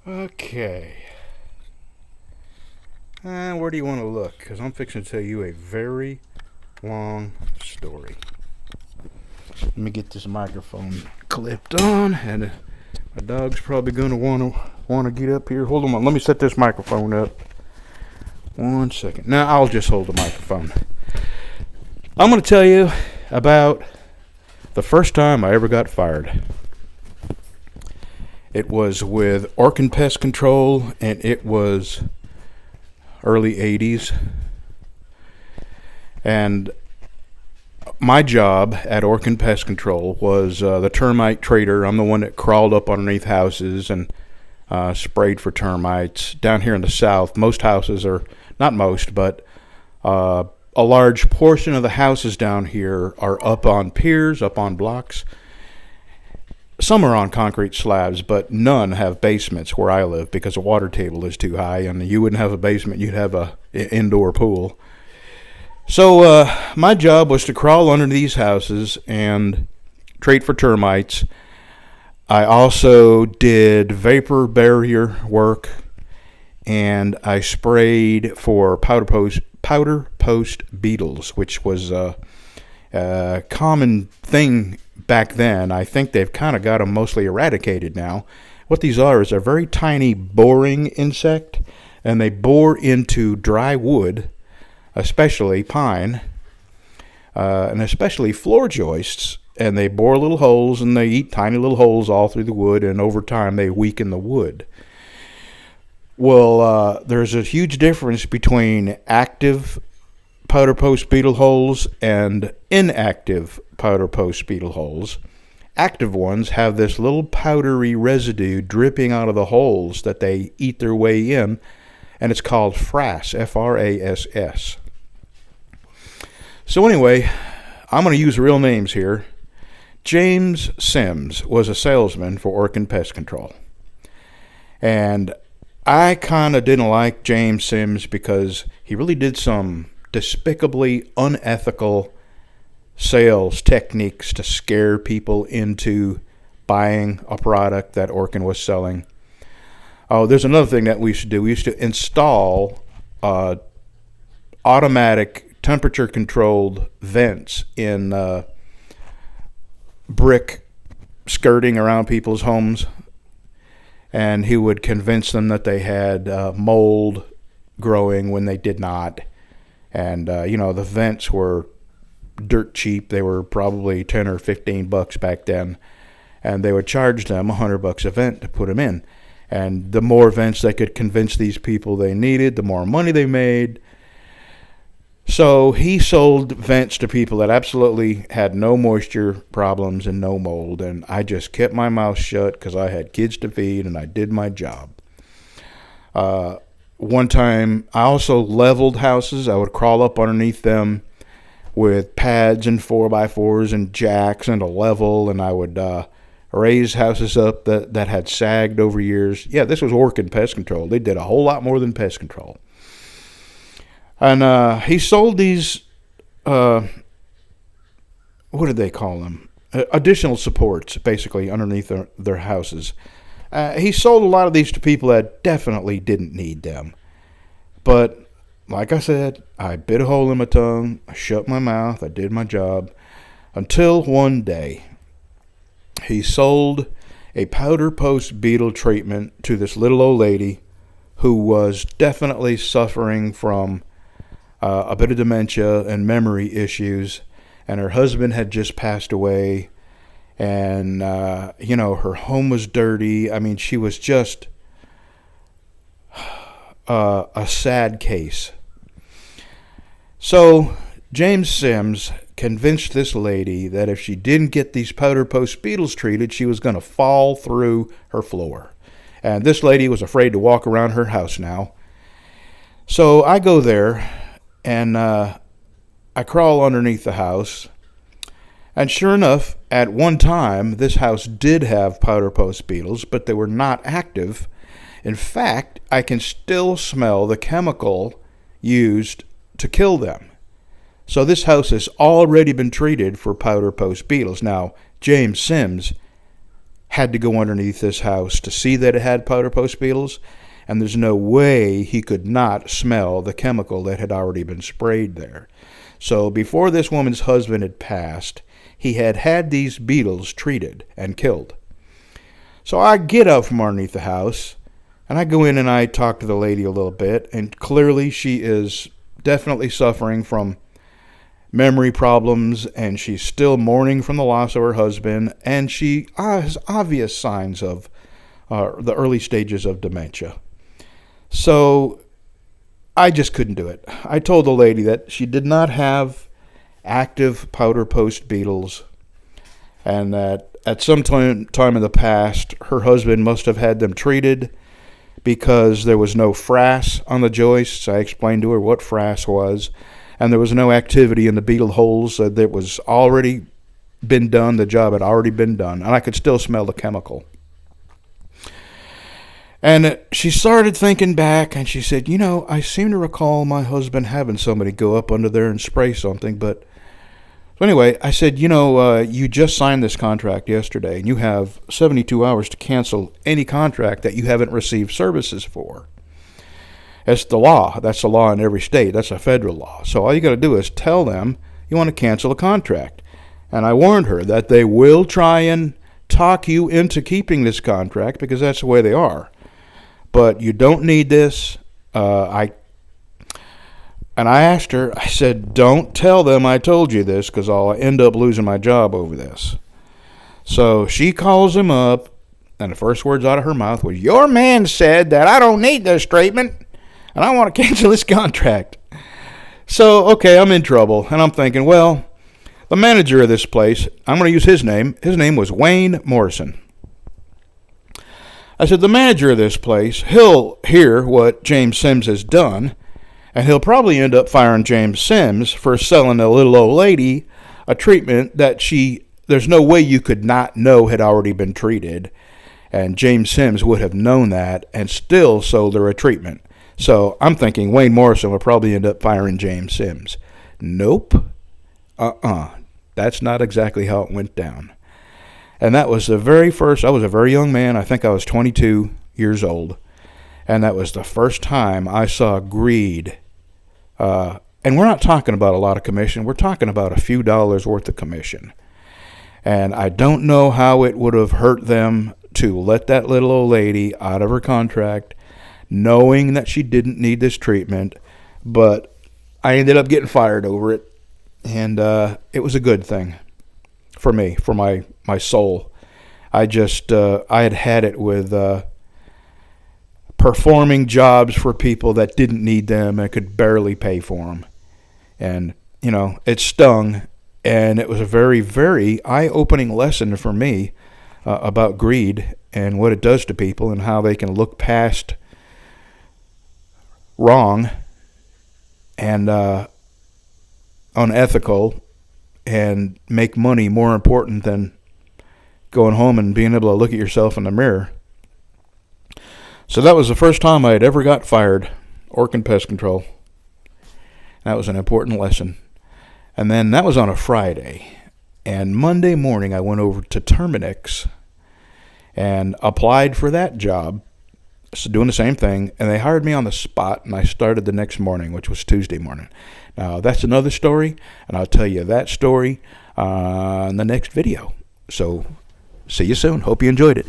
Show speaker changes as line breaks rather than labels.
Okay. Where do you want to look? Because I'm fixing to tell you a very long story. Let me get this microphone clipped on, and my dog's probably going to want to get up here. Hold on, let me set this microphone up. 1 second. Now I'll just hold the microphone. I'm going to tell you about the first time I ever got fired. It was with Orkin Pest Control, and it was early 80s. And my job at Orkin Pest Control was the termite trader. I'm the one that crawled up underneath houses and sprayed for termites. Down here in the South, most houses are, not most, but a large portion of the houses down here are up on piers, up on blocks. Some are on concrete slabs, but none have basements where I live because the water table is too high, and you wouldn't have a basement, you'd have a indoor pool. So my job was to crawl under these houses and trade for termites. I also did vapor barrier work, and I sprayed for powder post beetles, which was a common thing back then. I think they've kind of got them mostly eradicated now. What these are is a very tiny boring insect, and they bore into dry wood, especially pine, and especially floor joists, and they bore little holes, and they eat tiny little holes all through the wood, and over time they weaken the wood. Well, there's a huge difference between active powder post beetle holes and inactive powder post beetle holes. Active ones have this little powdery residue dripping out of the holes that they eat their way in, and it's called frass, F-R-A-S-S. So anyway, I'm going to use real names here. James Sims was a salesman for Orkin Pest Control. And I kind of didn't like James Sims because he really did some despicably unethical sales techniques to scare people into buying a product that Orkin was selling. Oh, there's another thing that we used to do. We used to install automatic temperature-controlled vents in brick skirting around people's homes, and he would convince them that they had mold growing when they did not. And, the vents were dirt cheap. They were probably 10 or 15 bucks back then. And they would charge them $100 a vent to put them in. And the more vents they could convince these people they needed, the more money they made. So he sold vents to people that absolutely had no moisture problems and no mold. And I just kept my mouth shut because I had kids to feed and I did my job. One time, I also leveled houses. I would crawl up underneath them with pads and 4x4s and jacks and a level, and I would raise houses up that had sagged over years. Yeah, this was Orkin Pest Control. They did a whole lot more than pest control. And he sold these, what did they call them? Additional supports, basically, underneath their houses. He sold a lot of these to people that definitely didn't need them. But, like I said, I bit a hole in my tongue, I shut my mouth, I did my job, until one day he sold a powder post beetle treatment to this little old lady who was definitely suffering from a bit of dementia and memory issues, and her husband had just passed away. And, her home was dirty. I mean, she was just a sad case. So James Sims convinced this lady that if she didn't get these powder post beetles treated, she was going to fall through her floor. And this lady was afraid to walk around her house now. So I go there, and I crawl underneath the house. And sure enough, at one time, this house did have powder post beetles, but they were not active. In fact, I can still smell the chemical used to kill them. So this house has already been treated for powder post beetles. Now, James Sims had to go underneath this house to see that it had powder post beetles, and there's no way he could not smell the chemical that had already been sprayed there. So before this woman's husband had passed, he had had these beetles treated and killed. So I get up from underneath the house, and I go in and I talk to the lady a little bit, and clearly she is definitely suffering from memory problems, and she's still mourning from the loss of her husband, and she has obvious signs of the early stages of dementia. So I just couldn't do it. I told the lady that she did not have active powder post beetles, and that at some time in the past, her husband must have had them treated because there was no frass on the joists. I explained to her what frass was, and there was no activity in the beetle holes. That was already been done. The job had already been done, and I could still smell the chemical. And she started thinking back, and she said, I seem to recall my husband having somebody go up under there and spray something. But so anyway, I said, you just signed this contract yesterday, and you have 72 hours to cancel any contract that you haven't received services for. That's the law. That's the law in every state. That's a federal law. So all you got to do is tell them you want to cancel a contract. And I warned her that they will try and talk you into keeping this contract because that's the way they are. But you don't need this. And I asked her, I said, don't tell them I told you this because I'll end up losing my job over this. So she calls him up, and the first words out of her mouth was, your man said that I don't need this treatment, and I want to cancel this contract. So, okay, I'm in trouble, and I'm thinking, well, the manager of this place, I'm going to use his name. His name was Wayne Morrison. I said, the manager of this place, he'll hear what James Sims has done, and he'll probably end up firing James Sims for selling a little old lady a treatment that there's no way you could not know had already been treated. And James Sims would have known that and still sold her a treatment. So I'm thinking Wayne Morrison would probably end up firing James Sims. Nope. That's not exactly how it went down. And that was the very first, I was a very young man. I think I was 22 years old. And that was the first time I saw greed. And we're not talking about a lot of commission. We're talking about a few dollars worth of commission. And I don't know how it would have hurt them to let that little old lady out of her contract, knowing that she didn't need this treatment. But I ended up getting fired over it. And it was a good thing for me, for my soul. I had it with performing jobs for people that didn't need them and could barely pay for them. And, it stung. And it was a very, very eye-opening lesson for me about greed and what it does to people and how they can look past wrong and unethical and make money more important than going home and being able to look at yourself in the mirror. So that was the first time I had ever got fired, Orkin Pest Control. That was an important lesson. And then that was on a Friday. And Monday morning I went over to Terminix and applied for that job, so doing the same thing, and they hired me on the spot, and I started the next morning, which was Tuesday morning. Now, that's another story, and I'll tell you that story in the next video. So, see you soon. Hope you enjoyed it.